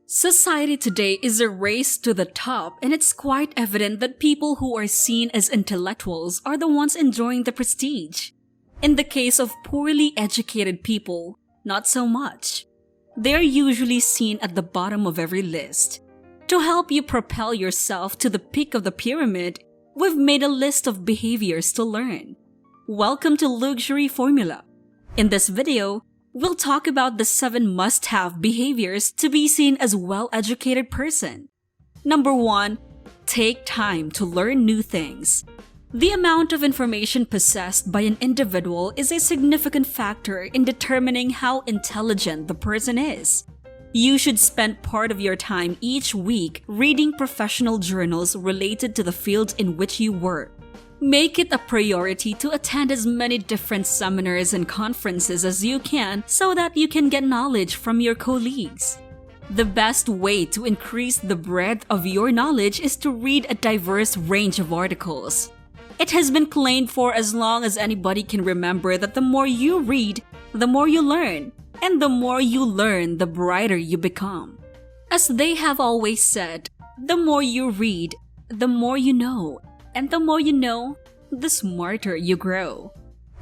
Society today is a race to the top, and it's quite evident that people who are seen as intellectuals are the ones enjoying the prestige. In the case of poorly educated people, not so much. They're usually seen at the bottom of every list. To help you propel yourself to the peak of the pyramid, we've made a list of behaviors to learn. Welcome to Luxury Formula. In this video, we'll talk about the 7 must-have behaviors to be seen as a well-educated person. Number 1. Take time to learn new things. The amount of information possessed by an individual is a significant factor in determining how intelligent the person is. You should spend part of your time each week reading professional journals related to the field in which you work. Make it a priority to attend as many different seminars and conferences as you can so that you can get knowledge from your colleagues. The best way to increase the breadth of your knowledge is to read a diverse range of articles. It has been claimed for as long as anybody can remember that the more you read, the more you learn, and the more you learn, the brighter you become. As they have always said, the more you read, the more you know, and the more you know, the smarter you grow.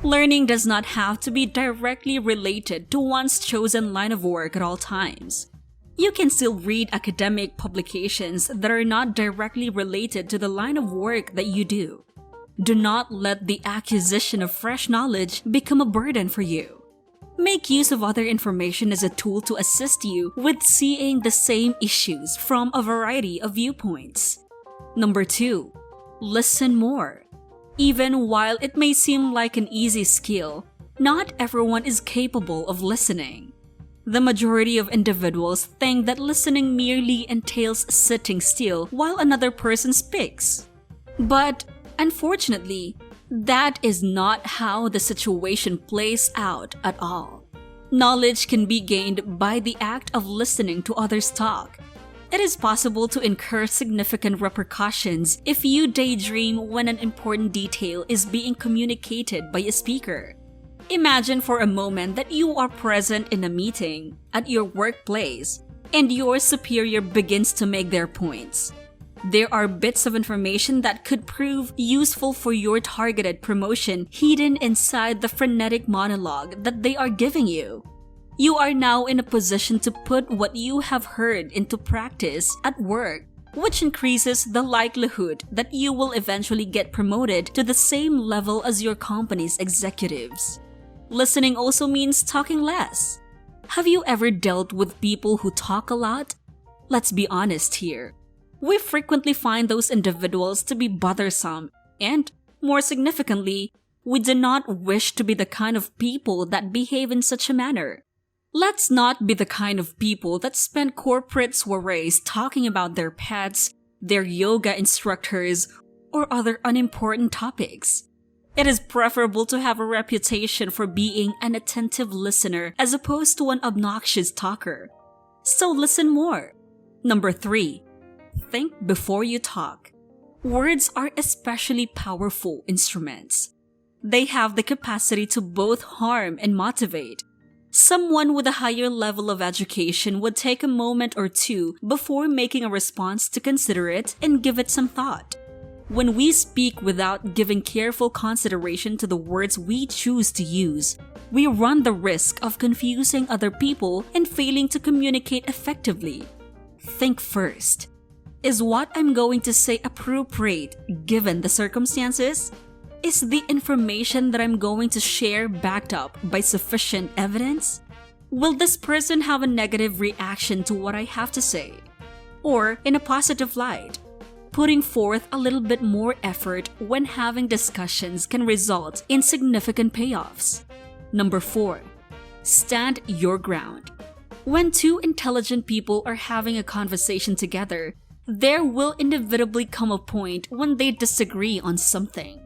Learning does not have to be directly related to one's chosen line of work at all times. You can still read academic publications that are not directly related to the line of work that you do. Do not let the acquisition of fresh knowledge become a burden for you. Make use of other information as a tool to assist you with seeing the same issues from a variety of viewpoints. Number 2. Listen more. Even while it may seem like an easy skill, not everyone is capable of listening. The majority of individuals think that listening merely entails sitting still while another person speaks. But unfortunately, that is not how the situation plays out at all. Knowledge can be gained by the act of listening to others talk. It is possible to incur significant repercussions if you daydream when an important detail is being communicated by a speaker. Imagine for a moment that you are present in a meeting at your workplace and your superior begins to make their points. There are bits of information that could prove useful for your targeted promotion hidden inside the frenetic monologue that they are giving you. You are now in a position to put what you have heard into practice at work, which increases the likelihood that you will eventually get promoted to the same level as your company's executives. Listening also means talking less. Have you ever dealt with people who talk a lot? Let's be honest here. We frequently find those individuals to be bothersome and, more significantly, we do not wish to be the kind of people that behave in such a manner. Let's not be the kind of people that spend corporate soirees talking about their pets, their yoga instructors, or other unimportant topics. It is preferable to have a reputation for being an attentive listener as opposed to an obnoxious talker. So listen more. Number 3. Think before you talk. Words are especially powerful instruments. They have the capacity to both harm and motivate. Someone with a higher level of education would take a moment or two before making a response to consider it and give it some thought. When we speak without giving careful consideration to the words we choose to use, we run the risk of confusing other people and failing to communicate effectively. Think first. Is what I'm going to say appropriate given the circumstances? Is the information that I'm going to share backed up by sufficient evidence? Will this person have a negative reaction to what I have to say? Or in a positive light? Putting forth a little bit more effort when having discussions can result in significant payoffs. Number 4. Stand your ground. When two intelligent people are having a conversation together, there will inevitably come a point when they disagree on something.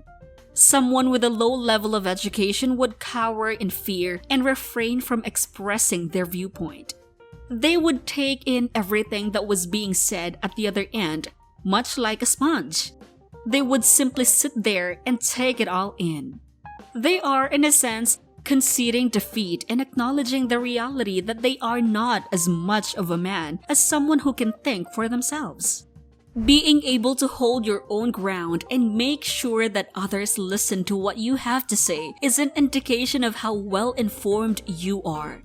Someone with a low level of education would cower in fear and refrain from expressing their viewpoint. They would take in everything that was being said at the other end, much like a sponge. They would simply sit there and take it all in. They are, in a sense, conceding defeat and acknowledging the reality that they are not as much of a man as someone who can think for themselves. Being able to hold your own ground and make sure that others listen to what you have to say is an indication of how well-informed you are.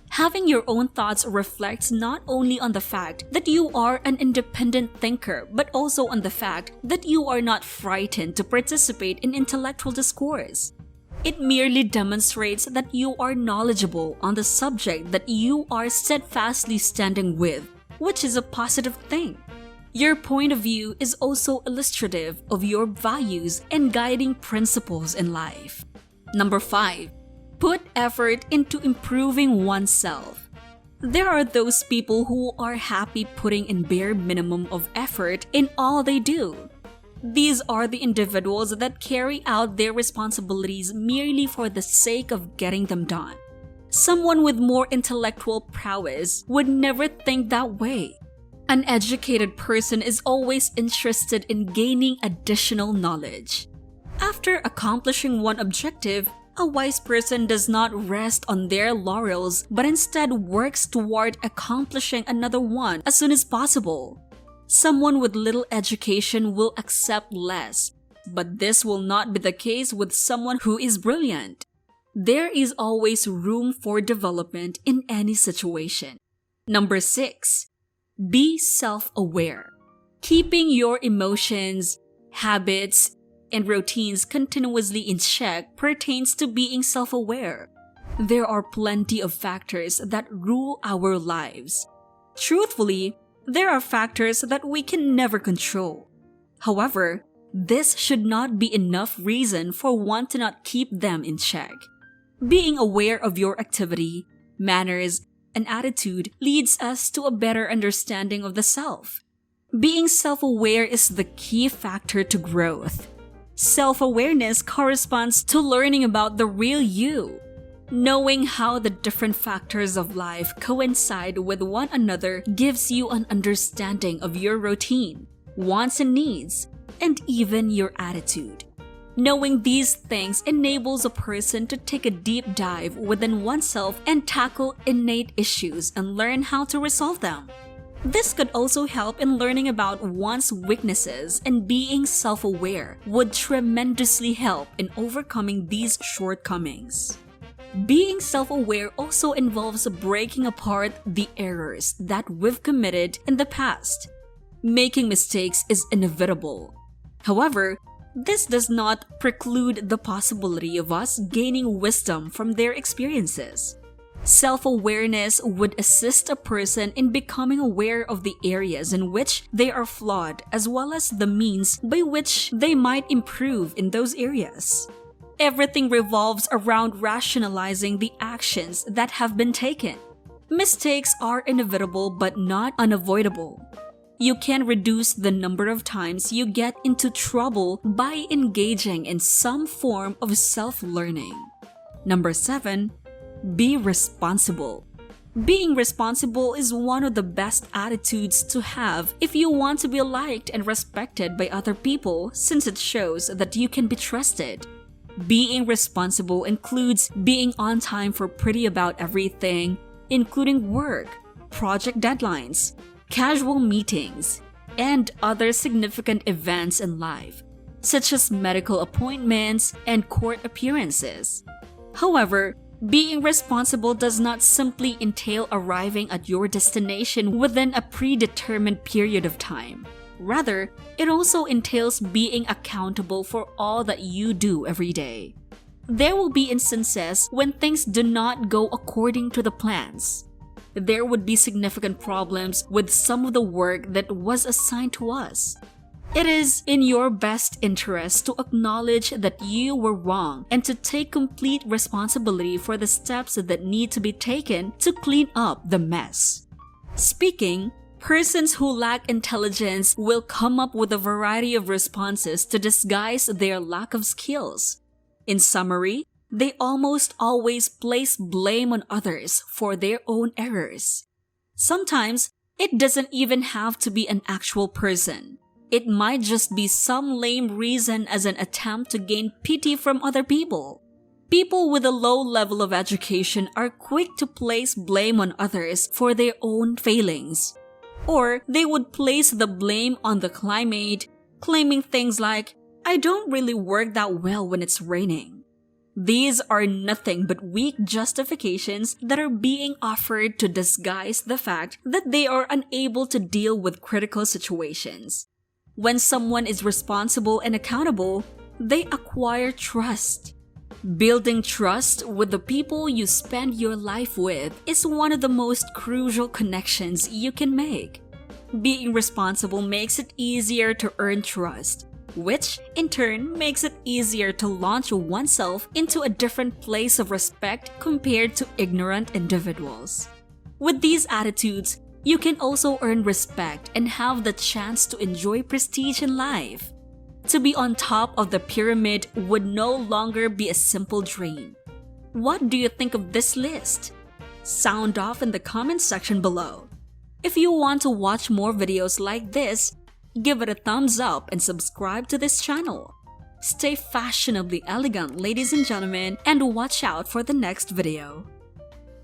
Having your own thoughts reflects not only on the fact that you are an independent thinker, but also on the fact that you are not frightened to participate in intellectual discourse. It merely demonstrates that you are knowledgeable on the subject that you are steadfastly standing with, which is a positive thing. Your point of view is also illustrative of your values and guiding principles in life. Number 5. Put effort into improving oneself. There are those people who are happy putting in bare minimum of effort in all they do. These are the individuals that carry out their responsibilities merely for the sake of getting them done. Someone with more intellectual prowess would never think that way. An educated person is always interested in gaining additional knowledge. After accomplishing one objective, a wise person does not rest on their laurels but instead works toward accomplishing another one as soon as possible. Someone with little education will accept less, but this will not be the case with someone who is brilliant. There is always room for development in any situation. Number 6. Be self-aware. Keeping your emotions, habits, and routines continuously in check pertains to being self-aware. There are plenty of factors that rule our lives. Truthfully, there are factors that we can never control. However, this should not be enough reason for one to not keep them in check. Being aware of your activity, manners, and attitude leads us to a better understanding of the self. Being self-aware is the key factor to growth. Self-awareness corresponds to learning about the real you. Knowing how the different factors of life coincide with one another gives you an understanding of your routine, wants and needs, and even your attitude. Knowing these things enables a person to take a deep dive within oneself and tackle innate issues and learn how to resolve them. This could also help in learning about one's weaknesses, and being self-aware would tremendously help in overcoming these shortcomings. Being self-aware also involves breaking apart the errors that we've committed in the past. Making mistakes is inevitable. However, this does not preclude the possibility of us gaining wisdom from their experiences. Self-awareness would assist a person in becoming aware of the areas in which they are flawed, as well as the means by which they might improve in those areas. Everything revolves around rationalizing the actions that have been taken. Mistakes are inevitable but not unavoidable. You can reduce the number of times you get into trouble by engaging in some form of self-learning. Number 7. Be responsible. Being responsible is one of the best attitudes to have if you want to be liked and respected by other people, since it shows that you can be trusted. Being responsible includes being on time for pretty about everything, including work, project deadlines, casual meetings, and other significant events in life, such as medical appointments and court appearances. However, being responsible does not simply entail arriving at your destination within a predetermined period of time. Rather, it also entails being accountable for all that you do every day. There will be instances when things do not go according to the plans. There would be significant problems with some of the work that was assigned to us. It is in your best interest to acknowledge that you were wrong and to take complete responsibility for the steps that need to be taken to clean up the mess. Persons who lack intelligence will come up with a variety of responses to disguise their lack of skills. In summary, they almost always place blame on others for their own errors. Sometimes, it doesn't even have to be an actual person. It might just be some lame reason as an attempt to gain pity from other people. People with a low level of education are quick to place blame on others for their own failings. Or they would place the blame on the climate, claiming things like, "I don't really work that well when it's raining." These are nothing but weak justifications that are being offered to disguise the fact that they are unable to deal with critical situations. When someone is responsible and accountable, they acquire trust. Building trust with the people you spend your life with is one of the most crucial connections you can make. Being responsible makes it easier to earn trust, which in turn makes it easier to launch oneself into a different place of respect compared to ignorant individuals. With these attitudes, you can also earn respect and have the chance to enjoy prestige in life. To be on top of the pyramid would no longer be a simple dream. What do you think of this list? Sound off in the comment section below. If you want to watch more videos like this, give it a thumbs up and subscribe to this channel. Stay fashionably elegant, ladies and gentlemen, and watch out for the next video.